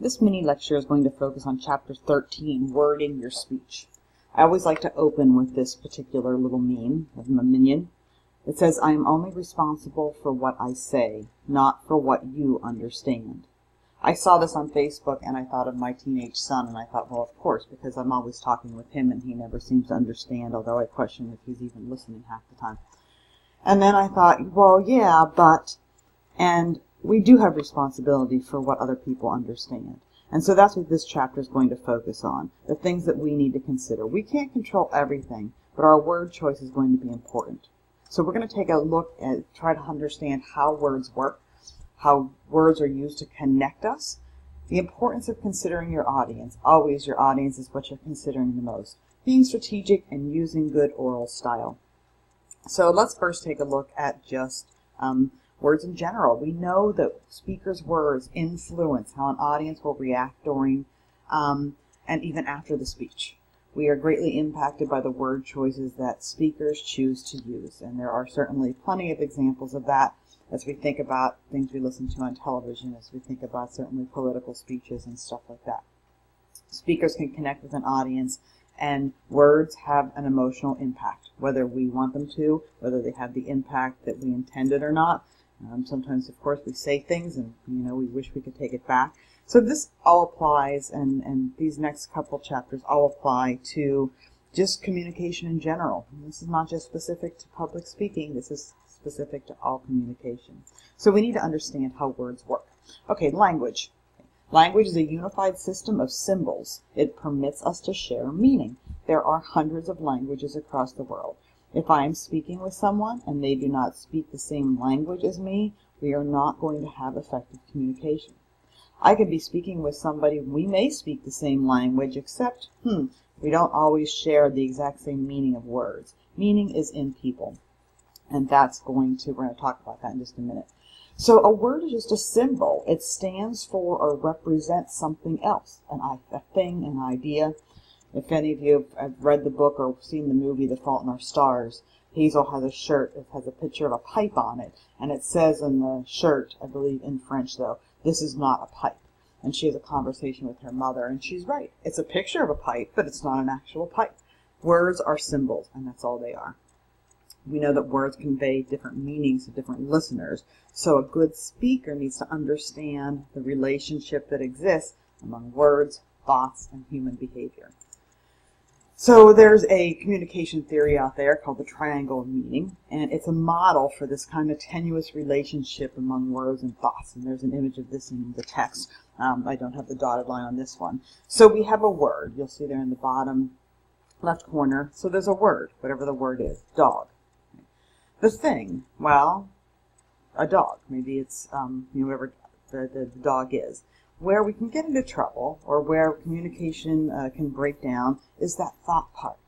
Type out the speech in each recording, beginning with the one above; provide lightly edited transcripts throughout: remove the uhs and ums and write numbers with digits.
This mini lecture is going to focus on Chapter 13, Wording Your Speech. I always like to open with this particular little meme of a minion. It says, I am only responsible for what I say, not for what you understand. I saw this on Facebook and I thought of my teenage son, and I thought, well, of course, because I'm always talking with him and he never seems to understand, although I question if he's even listening half the time. And then I thought, well, yeah, and we do have responsibility for what other people understand. And so that's what this chapter is going to focus on, the things that we need to consider. We can't control everything, but our word choice is going to be important. So we're going to take a look at, try to understand how words work, how words are used to connect us, the importance of considering your audience. Always your audience is what you're considering the most. Being strategic and using good oral style. So let's first take a look at just words in general. We know that speakers' words influence how an audience will react during and even after the speech. We are greatly impacted by the word choices that speakers choose to use, and there are certainly plenty of examples of that as we think about things we listen to on television, as we think about certainly political speeches and stuff like that. Speakers can connect with an audience, and words have an emotional impact, whether we want them to, whether they have the impact that we intended or not. Sometimes, of course, we say things and, we wish we could take it back. So this all applies, and these next couple chapters all apply to just communication in general. And this is not just specific to public speaking. This is specific to all communication. So we need to understand how words work. Okay, language. Language is a unified system of symbols. It permits us to share meaning. There are hundreds of languages across the world. If I am speaking with someone and they do not speak the same language as me, we are not going to have effective communication. I could be speaking with somebody, we may speak the same language, except, we don't always share the exact same meaning of words. Meaning is in people. And we're going to talk about that in just a minute. So a word is just a symbol. It stands for or represents something else, a thing, an idea. If any of you have read the book or seen the movie The Fault in Our Stars, Hazel has a shirt that has a picture of a pipe on it, and it says in the shirt, I believe in French though, this is not a pipe. And she has a conversation with her mother, and she's right. It's a picture of a pipe, but it's not an actual pipe. Words are symbols, and that's all they are. We know that words convey different meanings to different listeners, so a good speaker needs to understand the relationship that exists among words, thoughts, and human behavior. So there's a communication theory out there called the triangle of meaning, and it's a model for this kind of tenuous relationship among words and thoughts. And there's an image of this in the text. I don't have the dotted line on this one. So we have a word. You'll see there in the bottom left corner. So there's a word, whatever the word is, dog. The thing, well, a dog. Maybe it's whoever the dog is. Where we can get into trouble, or where communication can break down, is that thought part.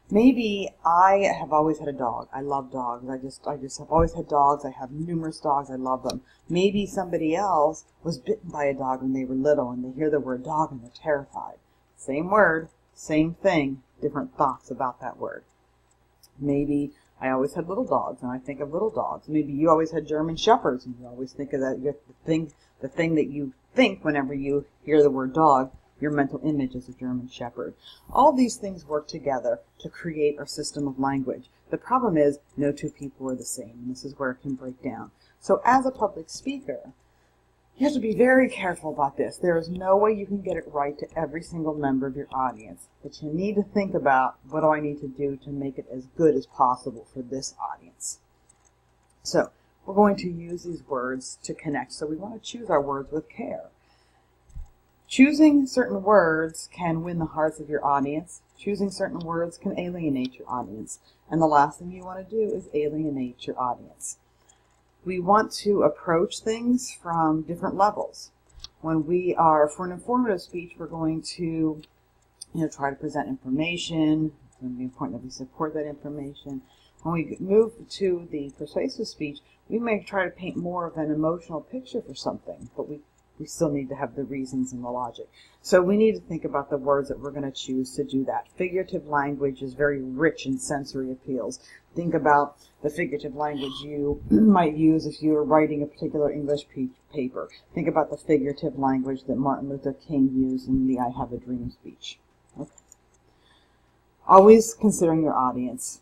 Maybe I have always had a dog. I love dogs. I just have always had dogs. I have numerous dogs. I love them. Maybe somebody else was bitten by a dog when they were little, and they hear the word dog and they're terrified. Same word, same thing, different thoughts about that word. Maybe I always had little dogs, and I think of little dogs. Maybe you always had German Shepherds, and you always think of that. The thing that you think whenever you hear the word dog, your mental image is a German Shepherd. All these things work together to create our system of language. The problem is no two people are the same, and this is where it can break down. So as a public speaker, you have to be very careful about this. There is no way you can get it right to every single member of your audience, but you need to think about, what do I need to do to make it as good as possible for this audience? So we're going to use these words to connect, so we want to choose our words with care. Choosing certain words can win the hearts of your audience. Choosing certain words can alienate your audience. And the last thing you want to do is alienate your audience. We want to approach things from different levels. For an informative speech, we're going to try to present information. It's going to be important that we support that information. When we move to the persuasive speech, we may try to paint more of an emotional picture for something, but we we still need to have the reasons and the logic. So we need to think about the words that we're going to choose to do that. Figurative language is very rich in sensory appeals. Think about the figurative language you might use if you were writing a particular English paper. Think about the figurative language that Martin Luther King used in the I Have a Dream speech. Okay. Always considering your audience.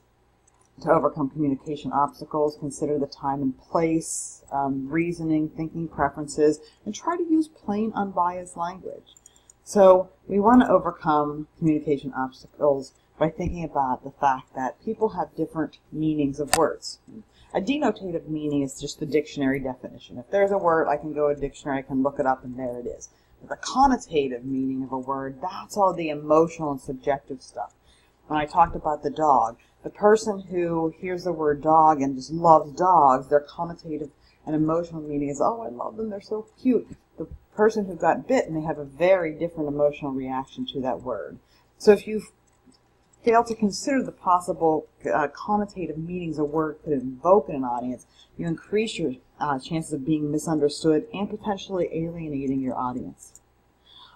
To overcome communication obstacles, consider the time and place, reasoning, thinking preferences, and try to use plain, unbiased language. So we want to overcome communication obstacles by thinking about the fact that people have different meanings of words. A denotative meaning is just the dictionary definition. If there's a word, I can go to a dictionary, I can look it up, and there it is. But the connotative meaning of a word, that's all the emotional and subjective stuff. When I talked about the dog, the person who hears the word dog and just loves dogs, their connotative and emotional meaning is, oh, I love them, they're so cute. The person who got bit may have a very different emotional reaction to that word. So if you fail to consider the possible connotative meanings a word could invoke in an audience, you increase your chances of being misunderstood and potentially alienating your audience.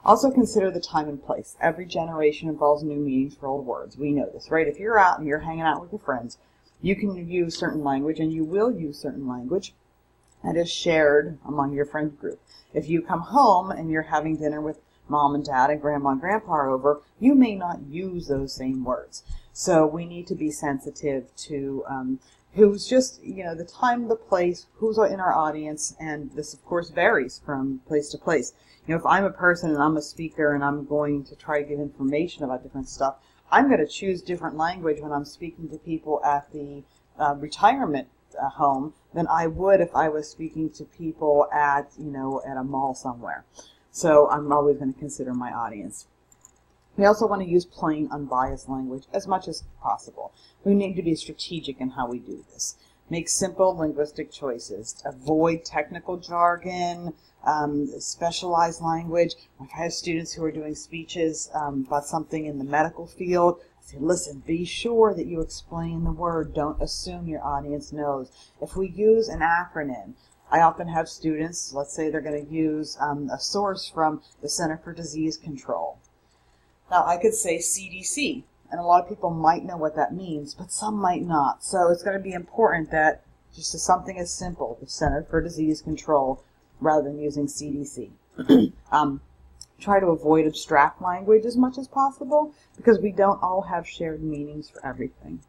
Also consider the time and place. Every generation involves new meanings for old words. We know this, right? If you're out and you're hanging out with your friends, you can use certain language, and you will use certain language that is shared among your friend group. If you come home and you're having dinner with mom and dad and grandma and grandpa are over, you may not use those same words. So we need to be sensitive to who's just, the time, the place, who's in our audience, and this, of course, varies from place to place. If I'm a person and I'm a speaker and I'm going to try to give information about different stuff, I'm going to choose different language when I'm speaking to people at the retirement home than I would if I was speaking to people at a mall somewhere. So I'm always going to consider my audience. We also want to use plain, unbiased language as much as possible. We need to be strategic in how we do this. Make simple linguistic choices. Avoid technical jargon, specialized language. If I have students who are doing speeches about something in the medical field, I say, listen, be sure that you explain the word. Don't assume your audience knows. If we use an acronym, I often have students, let's say they're going to use a source from the Center for Disease Control. Now, I could say CDC, and a lot of people might know what that means, but some might not. So it's going to be important that just something as simple, the Center for Disease Control, rather than using CDC. Try to avoid abstract language as much as possible, because we don't all have shared meanings for everything.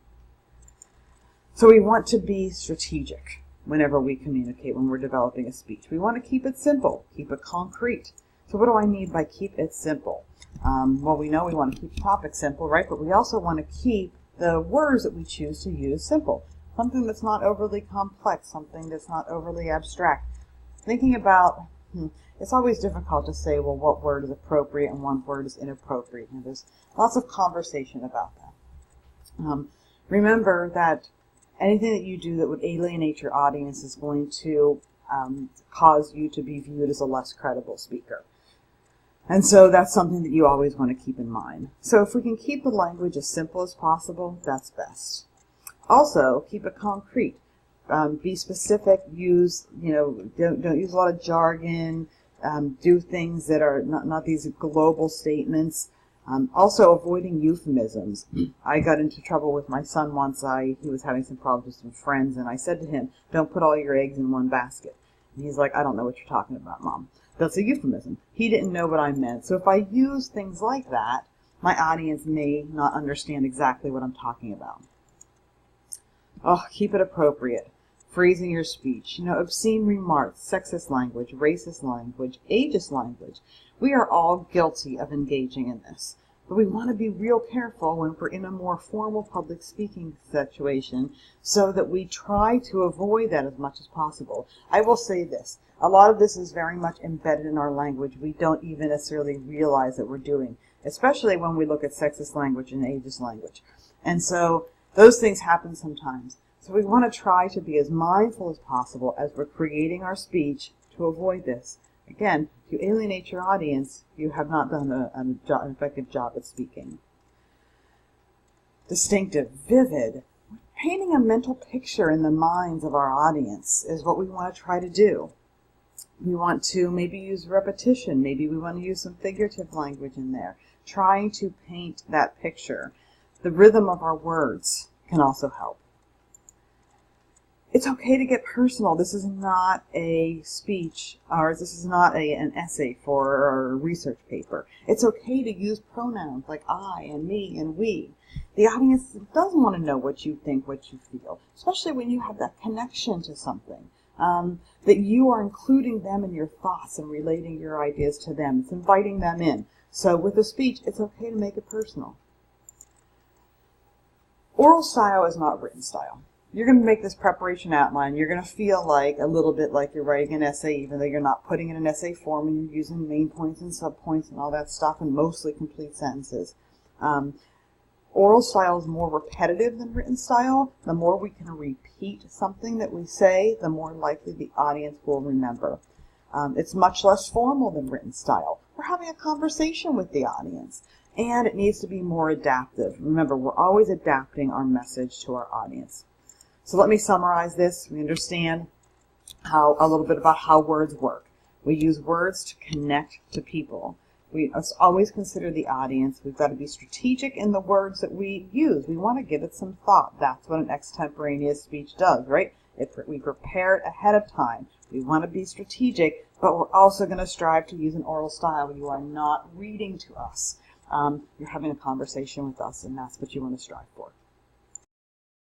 So we want to be strategic whenever we communicate, when we're developing a speech. We want to keep it simple, keep it concrete. So what do I mean by keep it simple? Well, we know we want to keep the topic simple, right? But we also want to keep the words that we choose to use simple. Something that's not overly complex, something that's not overly abstract. Thinking about, it's always difficult to say, well, what word is appropriate and what word is inappropriate. And there's lots of conversation about that. Remember that anything that you do that would alienate your audience is going to cause you to be viewed as a less credible speaker. And so that's something that you always want to keep in mind. So if we can keep the language as simple as possible, that's best. Also, keep it concrete. Be specific. Use, don't use a lot of jargon. Do things that are not these global statements. Also, avoiding euphemisms. I got into trouble with my son once. He was having some problems with some friends, and I said to him, "Don't put all your eggs in one basket." And he's like, "I don't know what you're talking about, Mom." That's a euphemism. He didn't know what I meant. So if I use things like that, my audience may not understand exactly what I'm talking about. Oh, keep it appropriate. Phrasing your speech. Obscene remarks, sexist language, racist language, ageist language. We are all guilty of engaging in this. But we want to be real careful when we're in a more formal public speaking situation so that we try to avoid that as much as possible. I will say this. A lot of this is very much embedded in our language. We don't even necessarily realize that we're doing, especially when we look at sexist language and ageist language. And so those things happen sometimes. So we want to try to be as mindful as possible as we're creating our speech to avoid this. Again, if you alienate your audience, you have not done an effective job at speaking. Distinctive, vivid. Painting a mental picture in the minds of our audience is what we want to try to do. We want to maybe use repetition. Maybe we want to use some figurative language in there, trying to paint that picture. The rhythm of our words can also help. It's okay to get personal. This is not a speech, or this is not an essay for a research paper. It's okay to use pronouns like I and me and we. The audience does want to know what you think, what you feel, especially when you have that connection to something, that you are including them in your thoughts and relating your ideas to them. It's inviting them in. So with a speech, it's okay to make it personal. Oral style is not written style. You're going to make this preparation outline. You're going to feel like a little bit like you're writing an essay, even though you're not putting it in essay form and you're using main points and subpoints and all that stuff and mostly complete sentences. Oral style is more repetitive than written style. The more we can repeat something that we say, the more likely the audience will remember. It's much less formal than written style. We're having a conversation with the audience, and it needs to be more adaptive. Remember, we're always adapting our message to our audience. So let me summarize this. We understand a little bit about how words work. We use words to connect to people. We must always consider the audience. We've got to be strategic in the words that we use. We want to give it some thought. That's what an extemporaneous speech does, right? We prepare it ahead of time. We want to be strategic, but we're also going to strive to use an oral style. You are not reading to us. You're having a conversation with us, and that's what you want to strive for.